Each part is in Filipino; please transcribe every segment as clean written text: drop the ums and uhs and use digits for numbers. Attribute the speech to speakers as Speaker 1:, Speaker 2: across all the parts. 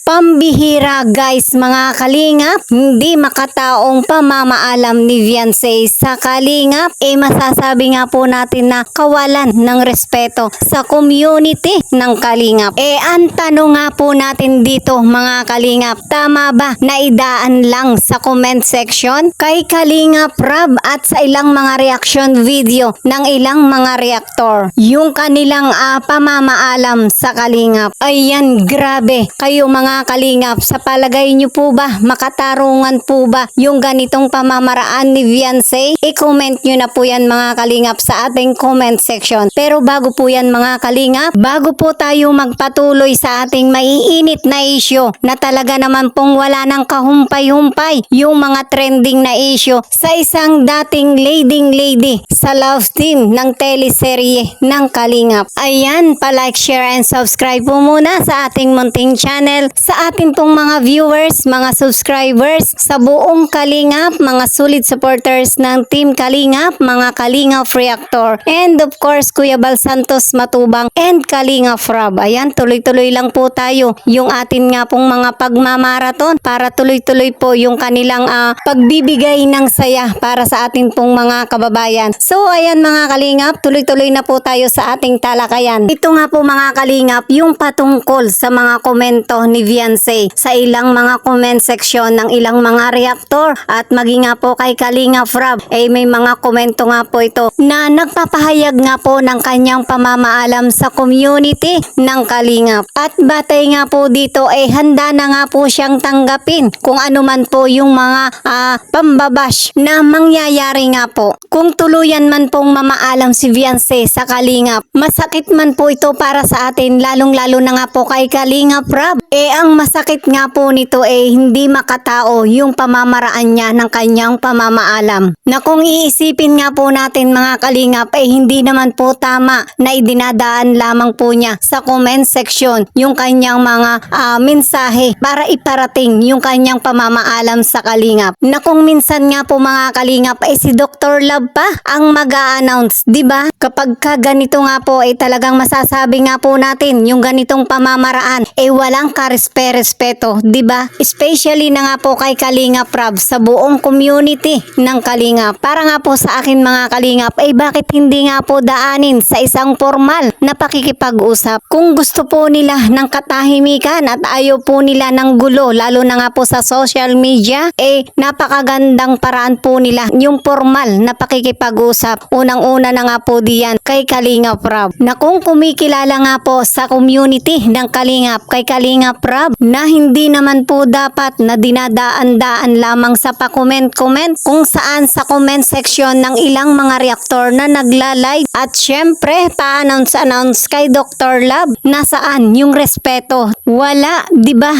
Speaker 1: Pambihira guys mga kalingap, hindi makataong pamamaalam ni Viancy sa kalingap. Masasabi nga po natin na kawalan ng respeto sa community ng kalingap. Ang tanong nga po natin dito mga kalingap, tama ba na idaan lang sa comment section kay Kalingap Rab at sa ilang mga reaction video ng ilang mga reactor yung kanilang pamamaalam sa kalingap? Ayan, grabe kayo mga kalingap, sa palagay nyo po ba makatarungan po ba yung ganitong pamamaraan ni Viancy? I-comment nyo na po yan mga kalingap sa ating comment section. Pero bago po yan mga kalingap, bago po tayo magpatuloy sa ating maiinit na issue na talaga naman pong wala ng kahumpay-humpay, yung mga trending na issue sa isang dating leading lady sa love team ng teleserye ng kalingap. Ayan, pa-like, share and subscribe po muna sa ating munting channel, sa ating pong mga viewers, mga subscribers sa buong kalingap, mga solid supporters ng Team Kalingap, mga Kalingap Reactor, and of course Kuya Bal Santos Matubang and Kalingap Rab. Ayan, tuloy-tuloy lang po tayo yung atin nga pong mga pagmamarathon para tuloy-tuloy po yung kanilang pagbibigay ng saya para sa atin pong mga kababayan. So ayan mga kalingap, tuloy-tuloy na po tayo sa ating talakayan. Ito nga po mga kalingap, yung patungkol sa mga komento ni Viancy sa ilang mga comment section ng ilang mga reactor at maging nga po kay Kalingap Rab, may mga komento nga po ito na nagpapahayag nga po ng kanyang pamamaalam sa community ng kalingap. At batay nga po dito handa na nga po siyang tanggapin kung ano man po yung mga pambabash na mangyayari nga po. Kung tuluyan man pong mamaalam si Viancy sa kalingap, masakit man po ito para sa atin, lalong-lalo na nga po kay Kalingap Rab. Ang masakit nga po nito hindi makatao yung pamamaraan niya ng kanyang pamamaalam. Na kung iisipin nga po natin mga kalingap, hindi naman po tama na idinadaan lamang po niya sa comment section yung kanyang mga mensahe para iparating yung kanyang pamamaalam sa kalingap. Na kung minsan nga po mga kalingap si Dr. Love pa ang mag-a-announce, di ba? Kapag ganito nga po talagang masasabi nga po natin yung ganitong pamamaraan walang karespeto, di ba? Especially na nga po kay Kalingap Rab sa buong community ng kalingap. Para nga po sa akin mga kalingap, bakit hindi nga po daanin sa isang formal na pakikipag-usap? Kung gusto po nila ng katahimikan at ayaw po nila ng gulo, lalo na nga po sa social media, napakagandang paraan po nila yung formal na pakikipag-usap. Unang-una na nga po diyan kay Kalingap Rab, na kung kumikilala nga po sa community ng kalingap kay Kalingap Rab, na hindi naman po dapat na dinadaan-daan lamang sa pa-comment-comment kung saan sa comment section ng ilang mga reactor na nagla-live. At syempre pa-announce kay Dr. Love, nasaan yung respeto? Wala, di ba?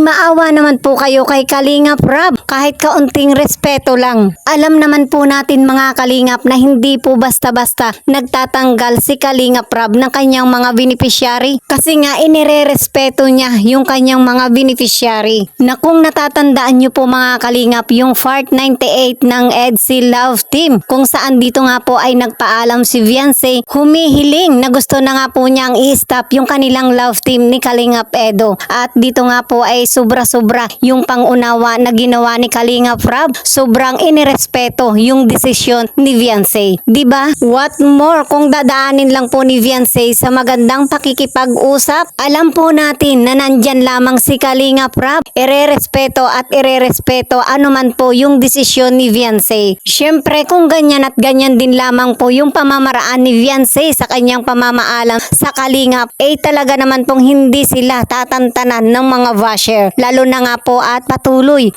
Speaker 1: Maawa naman po kayo kay Kalingap Rab, kahit kaunting respeto lang. Alam naman po natin mga kalingap na hindi po basta-basta nagtatanggal si Kalingap Rab ng kanyang mga beneficiary, kasi nga inirerespeto niya yung kanyang mga beneficiary. Na kung natatandaan nyo po mga kalingap, yung part 98 ng EDC Love Team, kung saan dito nga po ay nagpaalam si Viancy, humihiling na gusto na nga po niyang i-stop yung kanilang love team ni Kalingap Edo. At dito nga po ay sobra-sobra yung pangunawa na ginawa ni Kalingap Rab, sobrang inirespeto yung desisyon ni Viancy, di ba? What more kung dadaanin lang po ni Viancy sa magandang pakikipag-usap? Alam po natin na nandyan lamang si Kalingap Rab, irerespeto at irerespeto ano man po yung desisyon ni Viancy. Syempre kung ganyan at ganyan din lamang po yung pamamaraan ni Viancy sa kanyang pamamaalam sa kalingap, talaga naman pong hindi sila tatantanan ng mga basher. Lalo na nga po at patuloy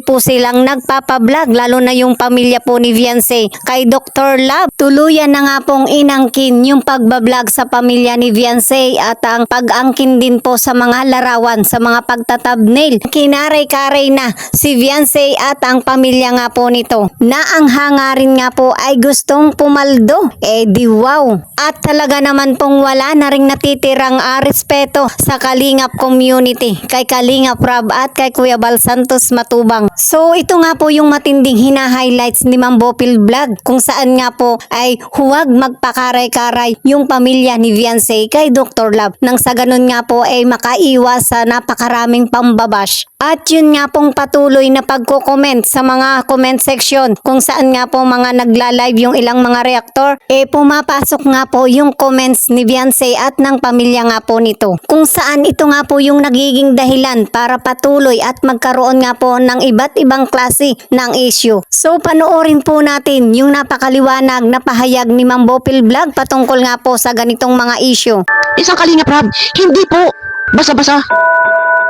Speaker 1: po silang nagpapablog, lalo na yung pamilya po ni Viancy kay Dr. Love. Tuluyan na nga pong inangkin yung pagbablog sa pamilya ni Viancy at ang pag-angkin din po sa mga larawan, sa mga pagtatabnail. Kinaray-karay na si Viancy at ang pamilya nga po nito, na ang hangarin nga po ay gustong pumaldo. Di wow. At talaga naman pong wala na ring natitirang respeto sa kalingap community kay Kalingap Rab at kay Kuya Bal Santos Matubang. So ito nga po yung matinding hina-highlights ni Ma'am Bopil Vlog, kung saan nga po ay huwag magpakaray-karay yung pamilya ni Viancy kay Dr. Love. Nang sa ganun nga po ay makaiwas sa napakaraming pambabash. At yun nga pong patuloy na pagko-comment sa mga comment section kung saan nga po mga nagla-live yung ilang mga reaktor, pumapasok nga po yung comments ni Beyonce at ng pamilya nga po nito. Kung saan ito nga po yung nagiging dahilan para patuloy at magkaroon nga po ng iba't ibang klase ng issue. So panoorin po natin yung napakaliwanag na pahayag ni Ma'am Bopil Vlog patungkol nga po sa ganitong mga issue.
Speaker 2: Isang Kalingap Rab, hindi po basa-basa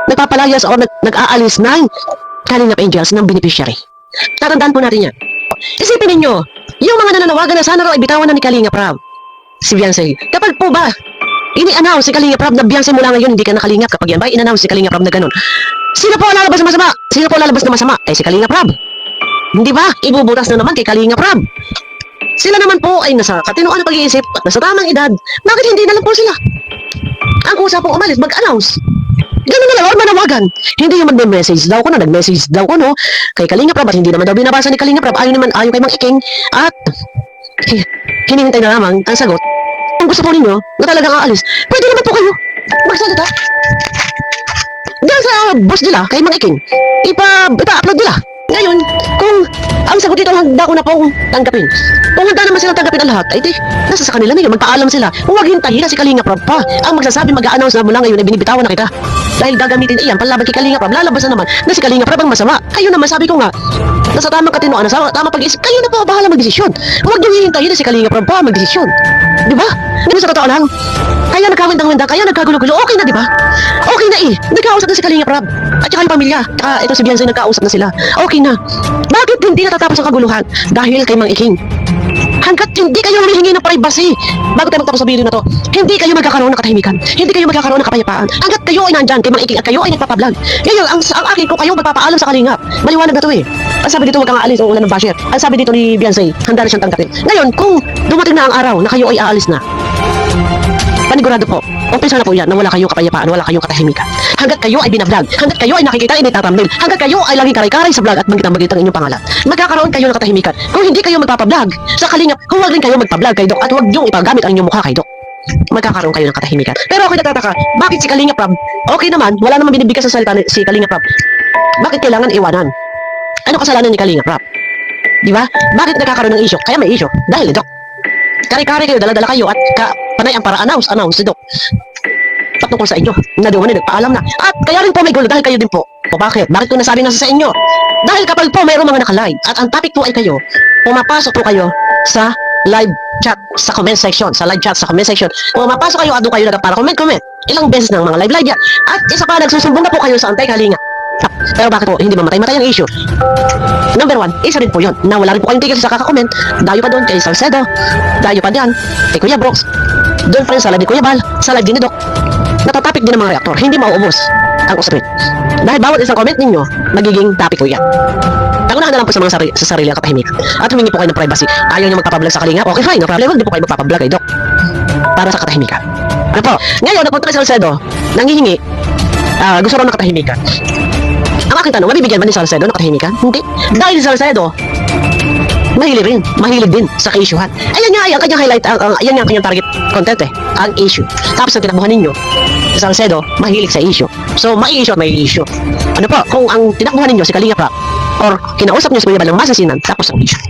Speaker 2: nagpapalayas o nag-aalis ng Kalingap Angels ng beneficiary. Tatandaan po natin yan. Isipin ninyo, yung mga nananawagan na sana raw ibitawan na ni Kalingap Rab, si Beyonce, kapag po ba ini-announce si Kalingap Rab na Beyonce mula ngayon hindi ka na Kalingap, kapag yan ba in-announce si Kalingap Rab na ganun, sino po ang lalabas na masama? Sino po ang lalabas na masama? Ay si Kalingap Rab. Hindi ba? Ibubutas na naman kay Kalingap Rab. Sila naman po ay nasa katinoan ng pag-iisip at nasa tamang edad. Bakit hindi na lang po sila ang kusa pong umalis, mag-announce? Ganun na lang, or manawagan. Hindi yung mag-message daw ko na, nag-message daw ko, no? Kay Kalingap Rab, at hindi naman daw binabasa ni Kalingap Rab. Ayaw kay Mang Iking, at hinihintay na lamang ang sagot. Kung gusto po ninyo na talagang aalis, pwede naman po kayo magsalita. Dahil sa boss nila, kay Mang Iking, ipa-upload nila. Ngayon, kung ang sagot dito handa ko na pong tanggapin, kung handa naman silang tanggapin ang lahat, ay di, nasa sa kanila na yun, magpaalam sila. Huwag hintayin na si Kalingap Rab pa ang magsasabi, mag-a-announce na mula ngayon ay binibitawan na kita. Dahil gagamitin iyan, panlaban kay Kalingap Rab, lalabas na naman na si Kalingap Rab ang masama. Kayo naman, sabi ko nga, nasa tamang katinoan, nasa tamang pag-iisip, kayo na po bahala mag-desisyon. Huwag niyo hihintayin na si Kalingap Rab pa mag-desisyon. Di ba? Di ba sa totoo lang? Kaya nagkawindang-windang, kaya nagkagulo-gulo, okay na, di ba? Okay na nagkausap na si Kalingap Rab. At saka yung pamilya, ito si Beyonce, nagkausap na sila. Okay na. Bakit hindi natatapos ang kaguluhan? Dahil kay Mang Iking. Hanggat hindi kayo humihingi ng privacy, bago tayo magtapos sa video na to, hindi kayo magkakaroon ng katahimikan, hindi kayo magkakaroon ng kapayapaan. Hanggat kayo ay nandyan kay Mang Iking at kayo ay nagpapablog. Ngayon, ang akin kung kayo magpapaalam sa Kalingap, maliwanag na to Ang sabi dito, huwag kang aalis o ulan ng basher. Ang sabi dito ni Beyonce, handa na siyang tanggapin. Ngayon, kung dumating na ang araw na kayo ay aalis na, panigurado po, umpisa na po yan na wala kayong kapayapaan, wala kayong katahimikan. Hanggat kayo ay binablog, hanggat kayo ay nakikita initatambil, hanggat kayo ay laging karay-karay sa vlog at magkitang-magkit ang inyong pangalan, magkakaroon kayo ng katahimikan. Kung hindi kayo magpapablog sa Kalingap, huwag rin kayo magpablog kay Dok at huwag niyong ipagamit ang inyong mukha kay Dok. Magkakaroon kayo ng katahimikan. Pero ako'y nagtataka, bakit si Kalingap Rab, okay naman, wala naman binibigkas sa salita si Kalingap Rab, bakit kailangan iwanan? Ano kasalanan ni Kalingap Rab? Di ba? Bakit nagkakaroon ng issue? Kaya may issue. Dahil Dok. Kari-kari kayo, dala-dala kayo at panay ang para announce si Dok. Patungkol sa inyo, na doon nagpaalam na. At kaya rin po may gulo dahil kayo din po. O bakit? Bakit ko nasabi nasa sa inyo? Dahil kapag po mayroong mga naka-live at ang topic po ay kayo, pumapasok po kayo sa live chat sa comment section, sa live chat sa comment section. Pumapasok kayo at doon kayo para comment. Ilang beses ng mga live yan. At isa pa, nagsusumbong na po kayo sa Antay Kalingap. Pero bakit po hindi mamatay ang issue? Number 1, isa rin po yun na wala rin po kayong tigil sa kaka-comment. Dayo pa doon kay Salcedo, dayo pa diyan kay Kuya Brooks, doon pa rin sa live ni Kuya Bal, sa live din ni Doc. Natatapik din ng mga reaktor, hindi mauubos ang usapin. Dahil bawat isang comment ninyo, magiging topic ko yan. Pangunahan na lang po sa mga sa sarili ang katahimikan. At humingi po kayo ng privacy. Ayaw nyo magpapablog sa Kalingap, okay fine, no problem, hindi po kayo magpapablog kay Doc. Para sa katahimikan. Ano po? Ngayon, napunta kay Salcedo, nanghihingi, gusto raw ng katahimikan. Ang aking tanong, mabibigyan ba ni Salcedo ng katahimikan? Hindi. Dahil si Salcedo, mahilig din sa ka-issuehan. Ayan nga, ang kanyang highlight, ayan nga ang kanyang target content ang issue. Tapos ang tinakbuhan ninyo, si Salcedo, mahilig sa issue. So, mai-issue at mai-issue. Ano po, kung ang tinakbuhan ninyo si Kalingap Rab, or kinausap niyo si Kuya Bal ng masasinan, tapos ang issue.